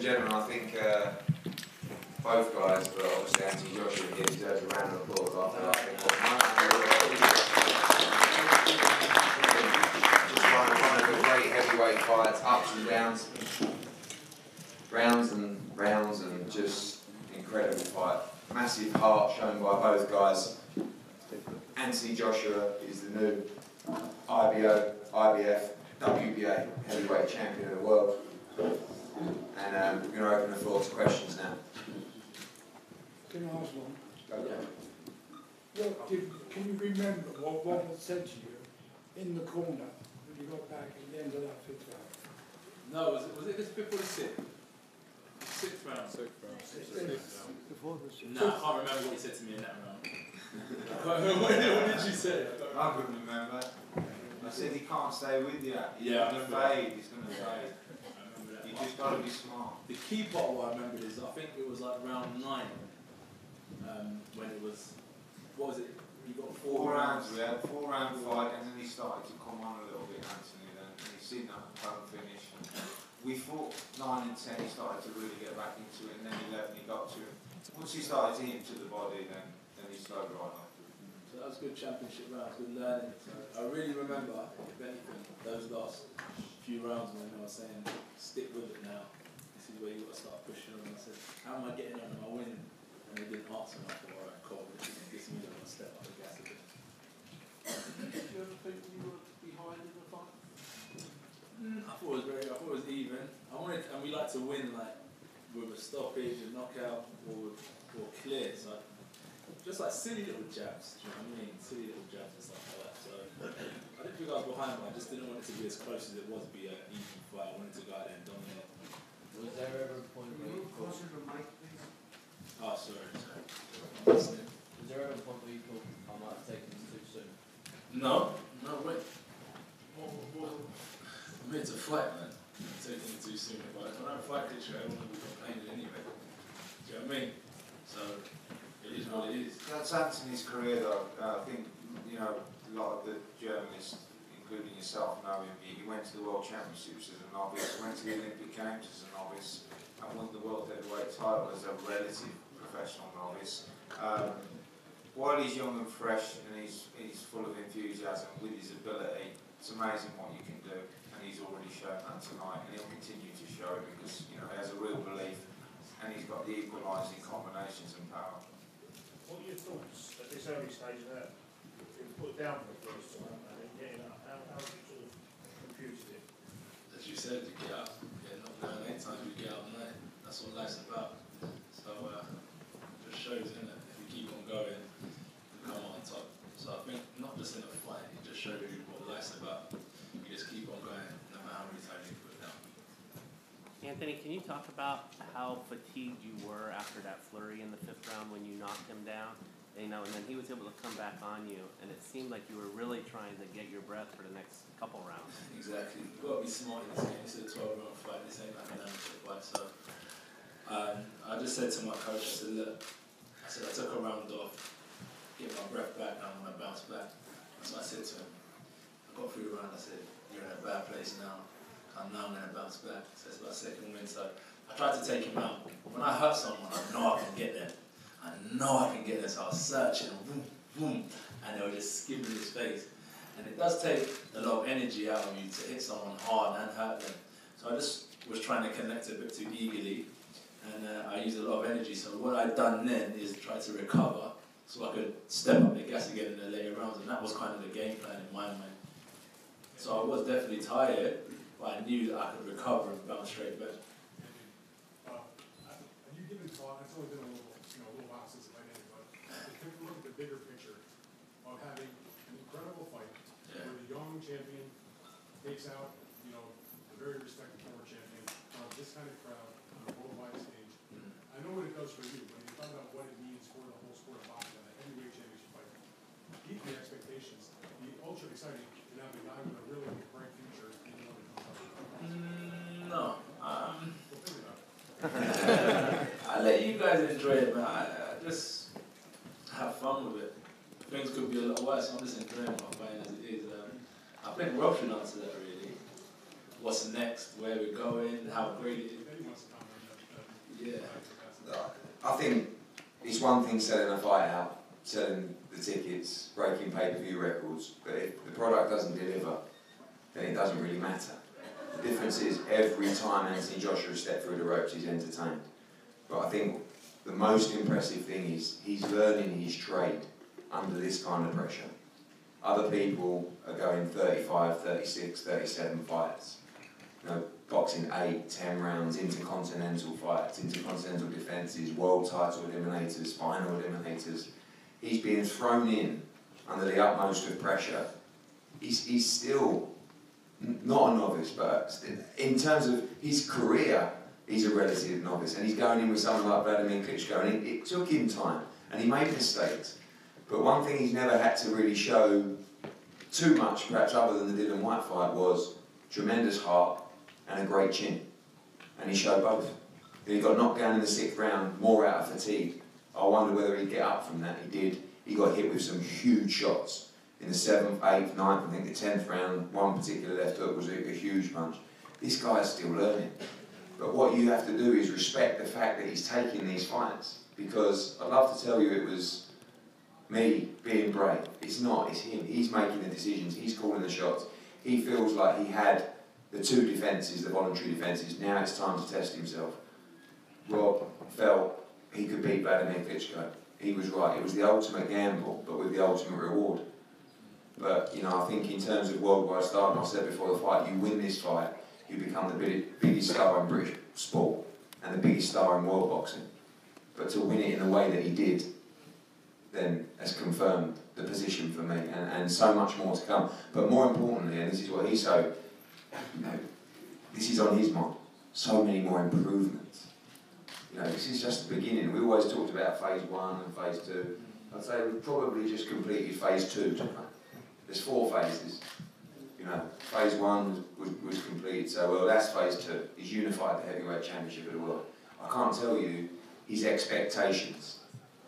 gentlemen, I think both guys, but obviously Anthony Joshua here deserves a round of applause after that. Just one of the great heavyweight fights, ups and downs, rounds and just incredible fight. Massive heart shown by both guys. Anthony Joshua is the new IBO, IBF, WBA heavyweight champion of the world. And we're going to open the floor to questions now. Can I ask one? Can you remember what was said to you in the corner when you got back at the end of that fifth round? No, was it just before the sixth? Sixth round. Before the sixth. No, I can't remember what he said to me in that round. What did you say? I couldn't remember. I said he can't stay with you. Yeah, He's going to fade. He's going to fade. You just got to be smart. The key part what I remembered is I think it was like round 9 when it was, what was it? You got four rounds. We had 4 round fight and then he started to come on a little bit, Anthony, then. And he's seen that home finish. We fought 9 and 10, he started to really get back into it, and then 11 he got to him. Once he started to hit him to the body, then he slowed right off. So that was good championship rounds, good learning. I really remember, if anything, those last few rounds when I was saying, stick with it now. This is where you got to start pushing on. I said, how am I getting on? Am I winning? And they didn't answer me. I thought, alright, cool, this gives me a step up the gas a bit. Did you ever think you were behind in the fight? I thought it was even. And we like to win like with a stoppage, a knockout, or clear. So just like silly little jabs, do you know what I mean? Silly little jabs and stuff like that. So I didn't think I was behind, but I just didn't want it to be as close as it was to be an easy fight. I wanted to go out there and dominate. Was there ever a point where you thought... Oh, sorry. Was there ever a point where you thought I might have taken this too soon? No, wait. I'm here to fight, man. I'm taking it too soon. But if I don't fight Klitschko, I wouldn't be complaining anyway. Do you know what I mean? So, it is what it is. That's Anthony's career, though. I think, you know, a lot of the journalists, including yourself, know him. He went to the World Championships as a novice, went to the Olympic Games as a novice, and won the World Heavyweight title as a relative professional novice. While he's young and fresh and he's full of enthusiasm with his ability, it's amazing what you can do, and he's already shown that tonight, and he'll continue to show it because, you know, he has a real belief, and he's got the equalising combinations and power. What are your thoughts at this early stage of that? Being put down for the first time and then getting up, how have you sort of computed it? As you said, to get up, get knocked down 8 times, we get up 9. That's what life's about. So it just shows, isn't it? If we keep on going, we come out on top. So I think not just in a fight, it just shows you what life's about. You just keep on going, no matter how many times you put it down. Anthony, can you talk about how fatigued you were after that flurry in the 5th round when you knocked him down? You know, and then he was able to come back on you, and it seemed like you were really trying to get your breath for the next couple rounds. Exactly. You've got to be smart in this game. This is a 12-round fight. This ain't like an amateur fight. So I just said to my coach, I said, look, I took a round off, get my breath back, and I'm going to bounce back. That's what I said to him. I got through the round, I said, you're in a bad place now. I'm going to bounce back. So it's my 2nd win. So I tried to take him out. When I hurt someone, I know I can get there. I know I can get there. So I was searching, boom, boom, and they were just skimming his face. And it does take a lot of energy out of you to hit someone hard and hurt them. So I just was trying to connect a bit too eagerly, and I used a lot of energy. So what I'd done then is try to recover so I could step up the gas again in the later rounds, and that was kind of the game plan in my mind. So I was definitely tired, but I knew that I could recover and bounce straight back. Have you given thought, it's only been a little while since the fight ended, but take a look at the bigger picture of having an incredible fight where the young champion takes out, the very respected former champion of this kind of crowd on a worldwide stage. I know what it does for you, but you talk about what it means for the whole sport of boxing, a heavyweight championship fight. Keep the expectations, be ultra exciting, and have a guy with a really bright future. No. I let you guys enjoy it, man. I just have fun with it. Things could be a lot worse. I'm just enjoying my fighting as it is. I think Rob should answer that really. What's next? Where we're going? How great it is? Yeah. I think it's one thing selling a fight out, selling the tickets, breaking pay-per-view records, but if the product doesn't deliver, then it doesn't really matter. The difference is every time Anthony Joshua steps through the ropes, he's entertained. But I think the most impressive thing is he's learning his trade under this kind of pressure. Other people are going 35, 36, 37 fights. You know, boxing 8, 10 rounds, intercontinental fights, intercontinental defences, world title eliminators, final eliminators. He's being thrown in under the utmost of pressure. He's still not a novice, but in terms of his career, he's a relative novice. And he's going in with someone like Wladimir Klitschko, and it took him time, and he made mistakes. But one thing he's never had to really show too much, perhaps other than the Dylan White fight, was tremendous heart and a great chin. And he showed both. He got knocked down in the 6th round, more out of fatigue. I wonder whether he'd get up from that. He did. He got hit with some huge shots. In the 7th, 8th, 9th, I think the 10th round, one particular left hook was a huge punch. This guy's still learning. But what you have to do is respect the fact that he's taking these fights. Because I'd love to tell you it was me being brave. It's not, it's him. He's making the decisions, he's calling the shots. He feels like he had the 2 defences, the voluntary defences. Now it's time to test himself. Rob felt he could beat Wladimir Klitschko. He was right. It was the ultimate gamble, but with the ultimate reward. But, you know, I think in terms of worldwide stardom, I said before the fight, you win this fight, you become the biggest star in British sport and the biggest star in world boxing. But to win it in the way that he did, then has confirmed the position for me, and so much more to come. But more importantly, and this is what he's so, you know, this is on his mind, so many more improvements. You know, this is just the beginning. We always talked about phase 1 and phase 2. I'd say we've probably just completed phase 2 tonight. There's 4 phases. You know, phase 1 was completed, so well, that's phase 2. He's unified the heavyweight championship of the world. I can't tell you his expectations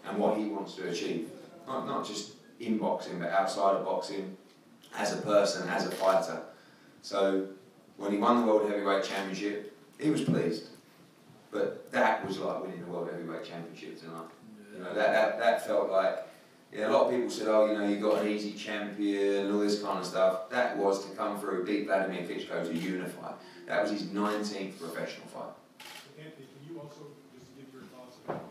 and what he wants to achieve. Not just in boxing, but outside of boxing, as a person, as a fighter. So when he won the World Heavyweight Championship, he was pleased. But that was like winning the World Heavyweight Championship tonight. You know, that felt like, yeah, a lot of people said, oh, you know, you got an easy champion and all this kind of stuff. That was to come through, beat Wladimir Klitschko to unify. That was his 19th professional fight. Anthony, can you also just give your thoughts about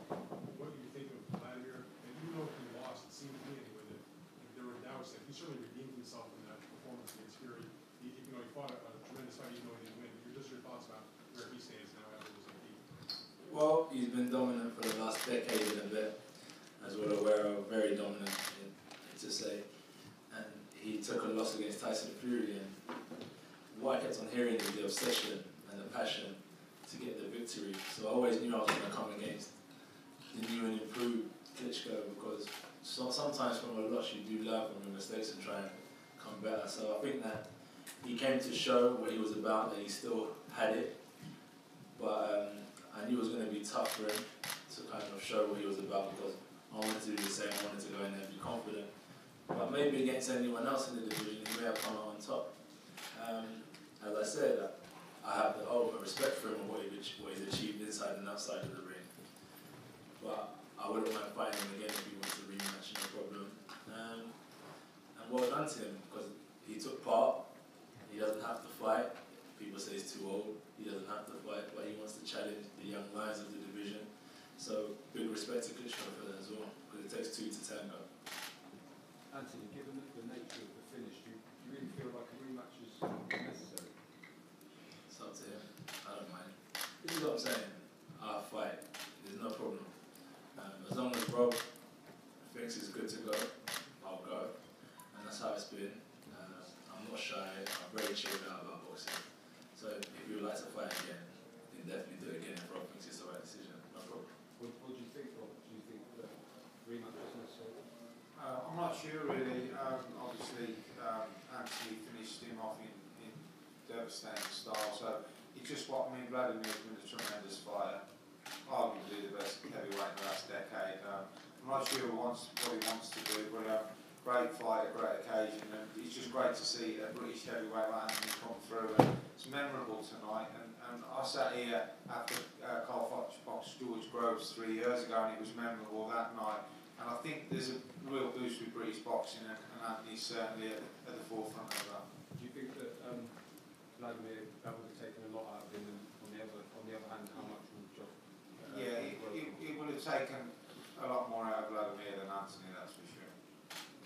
what you think of Wladimir? And even though he lost, it seemed to me anyway that there were doubts that he certainly redeemed himself in that performance against Fury. You know, he fought a tremendous fight even though he didn't win. Just your thoughts about where he stands now after this defeat. Well, he's been dominant for the last decade and a bit, as we're aware of, very dominant, to say. And he took a loss against Tyson Fury, and what I kept on hearing is the obsession and the passion to get the victory. So I always knew I was going to come against the new and improved Klitschko, because sometimes from a loss you do learn from your mistakes and try and come better. So I think that he came to show what he was about, that he still had it. But I knew it was going to be tough for him to kind of show what he was about, because I wanted to do the same. I wanted to go in there and be confident. But maybe against anyone else in the division, he may have come out on top. As I said, I have the ultimate respect for him and what he's achieved inside and outside of the ring. But I wouldn't mind fighting him again if he wants to rematch, no problem. And well done to him, because he took part. He doesn't have to fight. People say he's too old. He doesn't have to fight, but he wants to challenge the young lions of the division. So big respect to Klitschko for that as well, because it takes 2 to tango. Anthony, given the nature of the finish, do you really feel like a rematch is necessary? It's up to him. I don't mind. This is what I'm saying. I'll fight. There's no problem. As long as Rob thinks it's good to go, I'll go. And that's how it's been. I'm not shy. I'm very chilled out about boxing. So if you would like to fight again, then definitely do it again if Rob thinks it's the right decision. No problem. What do you think, Rob? Do you think that rematch is necessary? I'm not sure really. Obviously, Anthony finished him off in devastating style. So it's just what I mean. Vladimir's been a tremendous fighter, arguably the best heavyweight in the last decade. I'm not sure what he wants to do, but great fight, a great occasion, and it's just great to see a British heavyweight like Anthony come through. And it's memorable tonight, and I sat here after Carl Fox boxed George Groves 3 years ago, and it was memorable that night. And I think there's a real boost with British boxing, and Anthony's certainly at the forefront of that. Do you think that Wladimir, that would have taken a lot out of him, and on the other hand, how much would just... it would have taken a lot more out of Wladimir than Anthony, that's for sure.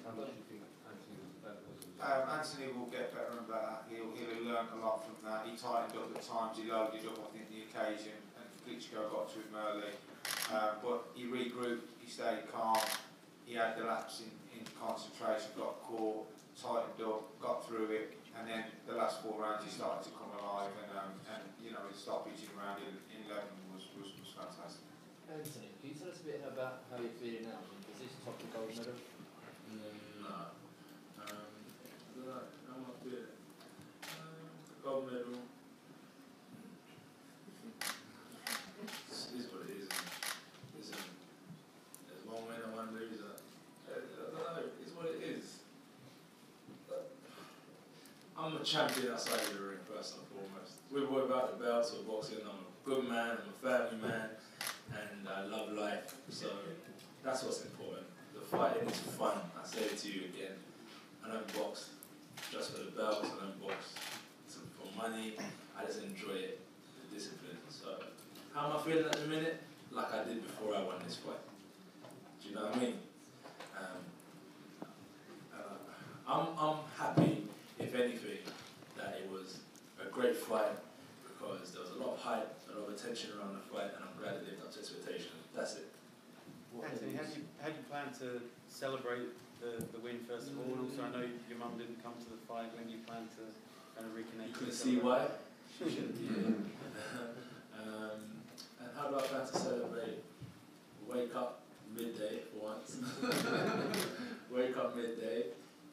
How much do you think Anthony was better? Anthony will get better and better. He'll have learned a lot from that. He tightened up at times, he loaded up, I think, the occasion, and Klitschko got to him early. But he regrouped, he stayed calm, he had the lapse in concentration, got caught, tightened up, got through it, and then the last 4 rounds he started to come alive, and you know, his stoppage in round 11 was fantastic. Anthony, can you tell us a bit about how you're feeling now? Is this top the gold medal? No. How am I feeling? Gold medal. It is what it is. There's one winner, one loser. I don't know. It's what it is. I'm a champion outside of the ring, first and foremost. We're worried about the belts or boxing. I'm a good man, I'm a family man, and I love life. So that's what's important. The fighting is fun. I say it to you again. I don't box just for the belts. I don't box for money. I just enjoy it, the discipline. So how am I feeling at the minute? Like I did before I won this fight. Do you know what I mean? I'm happy, if anything, that it was a great fight because there was a lot of hype, a lot of attention around the fight, and I'm glad it lived up to expectation. That's it. Anthony, how do you plan to celebrate the win first of all? And also, I know your mum didn't come to the fight. When do you plan to kind of reconnect? You can see why. She shouldn't be here. And how do I plan to celebrate? Wake up midday for once. Wake up midday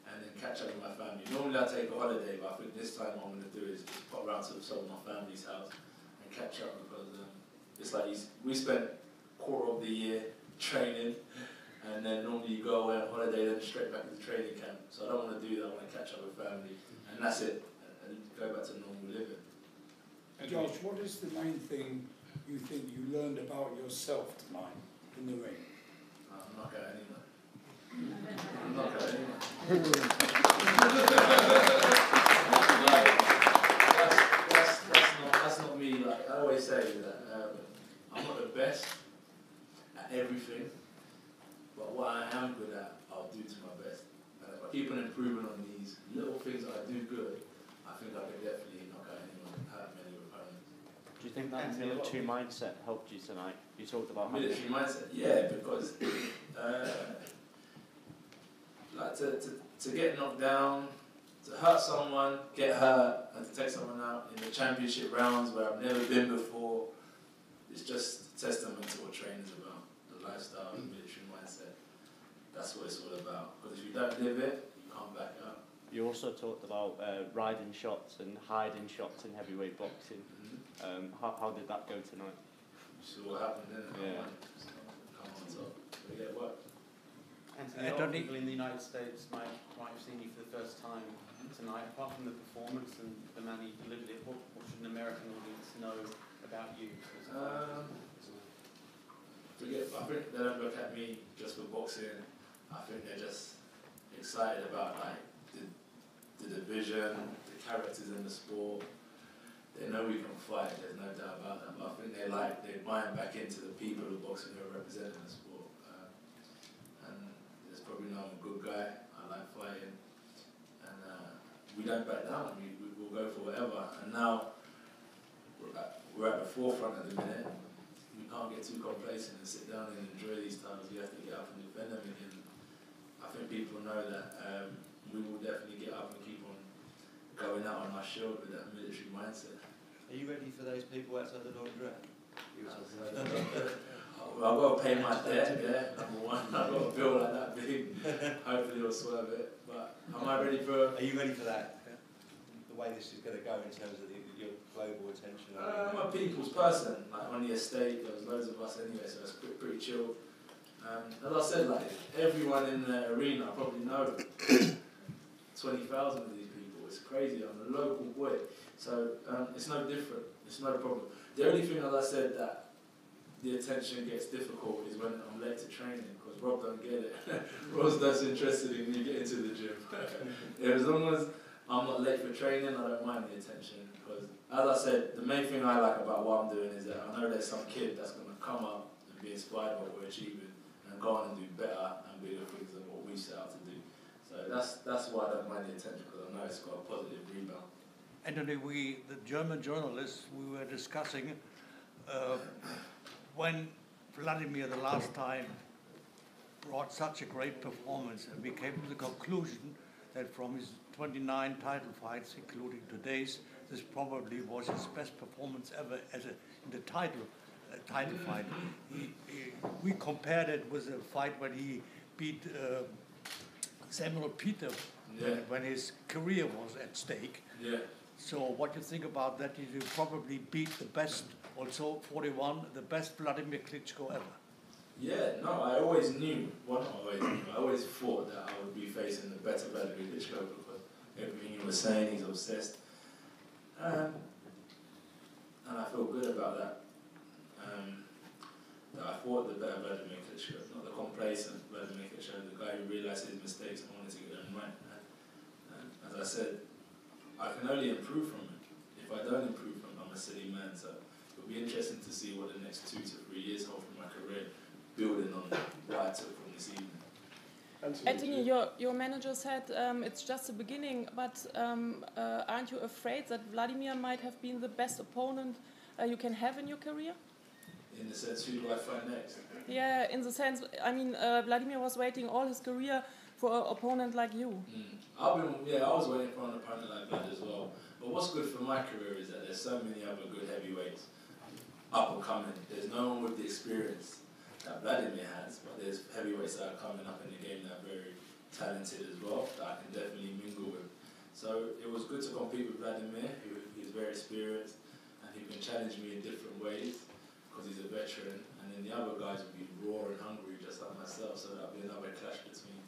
and then catch up with my family. Normally I take a holiday, but I think this time what I'm going to do is just pop around to some of my family's house and catch up because it's like we spent quarter of the year training, and then normally you go away on holiday then straight back to the training camp. So I don't want to do that. I want to catch up with family, and that's it, and go back to normal living. Josh, what is the main thing you think you learned about yourself tonight in the ring? I'm not going anywhere. I'm not going anywhere. That's not me. Like I always say that I'm not the best at everything, but what I am good at, I'll do to my best. And if I keep on improving on these little things that I do good, I think I can definitely knock out anyone and hurt many opponents. Do you think that military mindset helped you tonight? You talked about military mindset, yeah, because like to get knocked down, to hurt someone, get hurt, and to take someone out in the championship rounds where I've never been before, it's just a testament to what training's about. The lifestyle, the military mindset. That's what it's all about. Because if you don't live it, you can't back up. You also talked about riding shots and hiding shots in heavyweight boxing. How did that go tonight? You see what happened then? Yeah. Come on top. But yeah, what? Anthony, a lot of people in the United States might have seen you for the first time tonight. Apart from the performance and the man you delivered it, what should an American audience know about you? I think they don't look at me just for boxing. I think they're just excited about like the division, the characters in the sport. They know we can fight. There's no doubt about that. But I think they're buying back into the people of boxing who are representing the sport. And there's probably know I'm a good guy. I like fighting, and we don't back down. We'll go for whatever. And now we're at the forefront at the minute. We can't get too complacent and sit down and enjoy these times. We have to get up and defend them again. I think people know that we will definitely get up and keep on going out on our shield with that military mindset. Are you ready for those people outside the laundrette? Well, I've got to pay my debt, yeah, number one. I've got a bill like that big. Hopefully it'll swerve it. But am I ready for... Are you ready for that? The way this is going to go in terms of your global attention? I'm a people's person. Like on the estate, there was loads of us anyway, so it's pretty chill. As I said, like everyone in the arena, I probably know 20,000 of these people. It's crazy. I'm a local boy, so it's no different. It's no problem. The only thing, as I said, that the attention gets difficult is when I'm late to training, because Rob don't get it. Rob's less interested in you getting to the gym. Yeah, as long as I'm not late for training, I don't mind the attention. Because, as I said, the main thing I like about what I'm doing is that I know there's some kid that's going to come up and be inspired by what we're achieving and go on and do better and bigger things than what we set out to do. So that's why I don't mind the attention, because I know it's got a positive rebound. Anthony, the German journalists, we were discussing when Wladimir the last time brought such a great performance, and we came to the conclusion that from his 29 title fights, including today's, this probably was his best performance ever in the title fight. We compared it with a fight when he beat Samuel Peter, when his career was at stake. Yeah. So what do you think about that? You probably beat the best, also 41, the best Wladimir Klitschko ever. Yeah, no, I always knew, well not always knew, I always thought that I would be facing the better Wladimir Klitschko, because everything you were saying, he's obsessed. And I feel good about that. That I fought the better Wladimir Klitschko, not the complacent Wladimir Klitschko, the guy who realised his mistakes and wanted to get them right. And as I said, I can only improve from it. If I don't improve from it, I'm a silly man. So it'll be interesting to see what the next 2 to 3 years hold for my career, building on what I took from this evening. Anthony, your manager said it's just the beginning, but aren't you afraid that Wladimir might have been the best opponent you can have in your career? In the sense, who do I fight next? Yeah, in the sense, I mean, Wladimir was waiting all his career for an opponent like you. I was waiting for an opponent like that as well. But what's good for my career is that there's so many other good heavyweights up and coming. There's no one with the experience that Wladimir has, but there's heavyweights that are coming up in the game that are very talented as well, that I can definitely mingle with. So it was good to compete with Wladimir, he's very experienced, and he can challenge me in different ways, because he's a veteran, and then the other guys will be raw and hungry just like myself, so that'll be another clash between,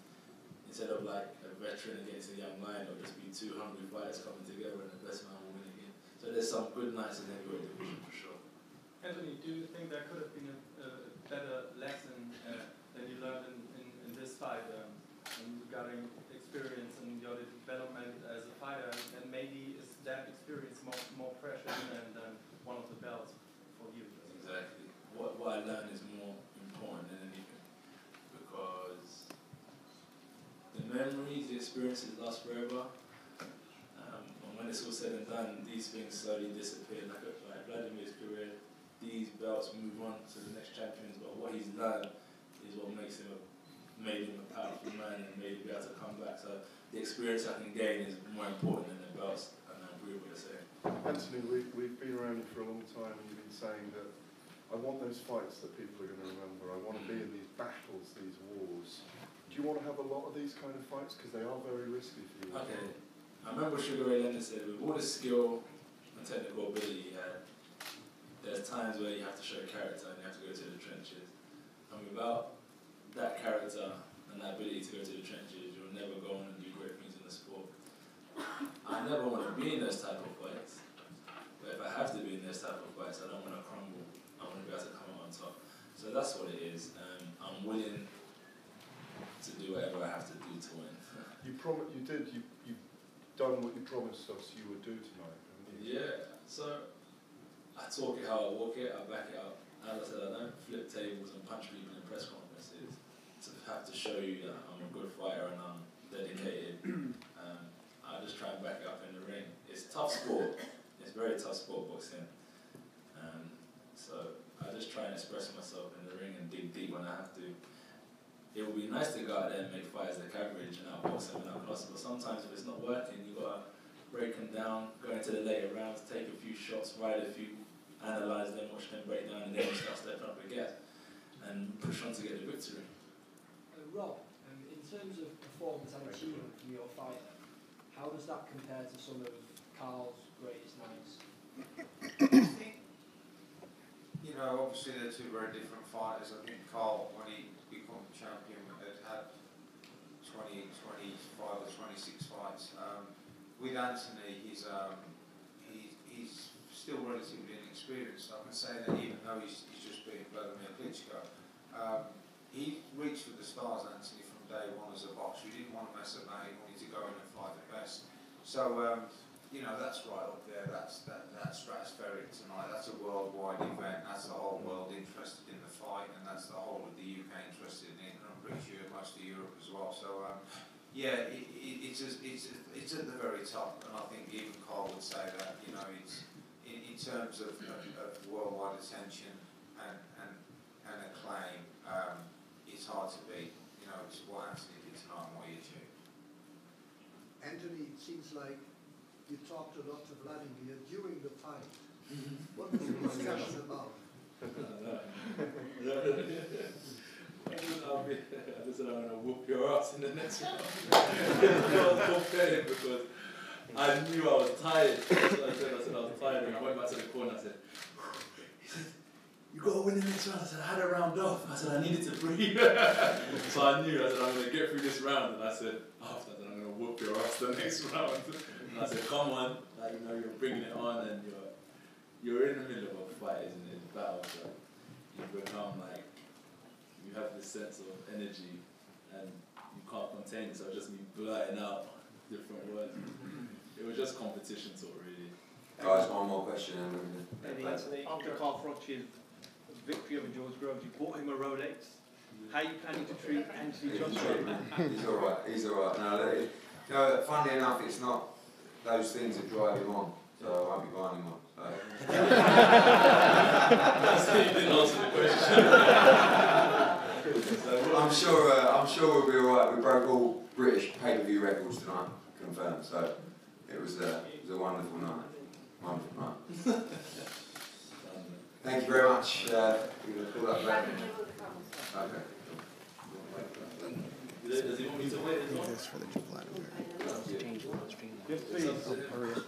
instead of like a veteran against a young lion, it'll just be 2 hungry fighters coming together and the best man will win again. So there's some good nights in the heavyweight division for sure. Anthony, do you think there could have been a better lesson that you learned in this fight regarding experience and your development as a fighter, and maybe is that experience more precious than one of the belts for you? Exactly. What I learned is more important than anything, because the memories, the experiences last forever, and when it's all said and done, these things slowly disappear. Like Vladimir's career, these belts move on to the next champions, but what he's learned is what made him a powerful man and made him be able to come back. So the experience I can gain is more important than the belts, and I agree with what you're saying. Anthony, we've been around you for a long time, and you've been saying that I want those fights that people are going to remember. I want to be in these battles, these wars. Do you want to have a lot of these kind of fights? Because they are very risky for you. Okay. I remember Sugar Ray Leonard said, with all the skill and technical ability he had, there's times where you have to show character and you have to go to the trenches. And without that character and that ability to go to the trenches, you'll never go on and do great things in the sport. I never want to be in those type of fights. But if I have to be in those type of fights, I don't want to crumble. I want to be able to come out on top. So that's what it is. I'm willing to do whatever I have to do to win. You've done what you promised us you would do tonight, haven't you? Yeah. So I talk it how I walk it, I back it up. As I said, I don't flip tables and punch people in press conferences to have to show you that I'm a good fighter and I'm dedicated. I just try and back it up in the ring. It's tough sport. It's very tough sport, boxing. So I just try and express myself in the ring and dig deep when I have to. It would be nice to go out there and make fights like average and outbox them and outclass them, but sometimes if it's not working, you've got to break them down, go into the later rounds, take a few shots, ride a few, analyse them, watch them break down, and then you start stepping up again and push on to get the victory. Rob, in terms of performance and achievement from your fight, how does that compare to some of Carl's greatest nights? You know, obviously they're two very different fighters. I think Carl, when he say that even though he's just beaten Wladimir Klitschko, he reached for the stars, Anthony, from day one as a boxer. He didn't want to mess about. He wanted to go in and fight the best. So, you know, that's right up there. That's stratospheric tonight. That's a worldwide event. That's the whole world interested in the fight, and that's the whole of the UK interested in it, and I'm pretty sure most of Europe as well. So, yeah, it's at the very top, and I think even Carl would say that. You know, it's in terms of worldwide attention and acclaim. It's hard to beat. You know, it's what Anthony did tonight and what he achieved. Anthony, it seems like you talked a lot to Wladimir during the fight. What was the discussion about? I just said I'm going to whoop your ass in the next round. I was complaining because I knew I was tired. I said I was tired, and I went back to the corner and I said, you got to win the next round. I said, I had a round off. I said, I needed to breathe. So I knew, I said, I'm going to get through this round. And I said, after that, I'm going to whoop your ass the next round. And I said, come on, like, you know, you're bringing it on, and you're in the middle of a fight, isn't it? It's a battle, so you become like, you have this sense of energy, and you can't contain it, so just me blurting out different words. It was just competition talk, really. Guys, one more question. After Carl Froch's victory over George Groves, you bought him a Rolex. How are you planning to treat Anthony Joshua? He's alright, he's alright. No, you know, funnily enough, it's not those things that drive him on, so I won't be buying him one. So. That's why you didn't answer the question. I'm sure we'll be alright. We broke all British pay-per-view records tonight, confirmed, so it was a wonderful night. Wonderful night. Thank you very much. You're going to call that back. Okay. Does he want me to wait as well? This for the Vladimir. Change the stream. Yes, please. Hurry up.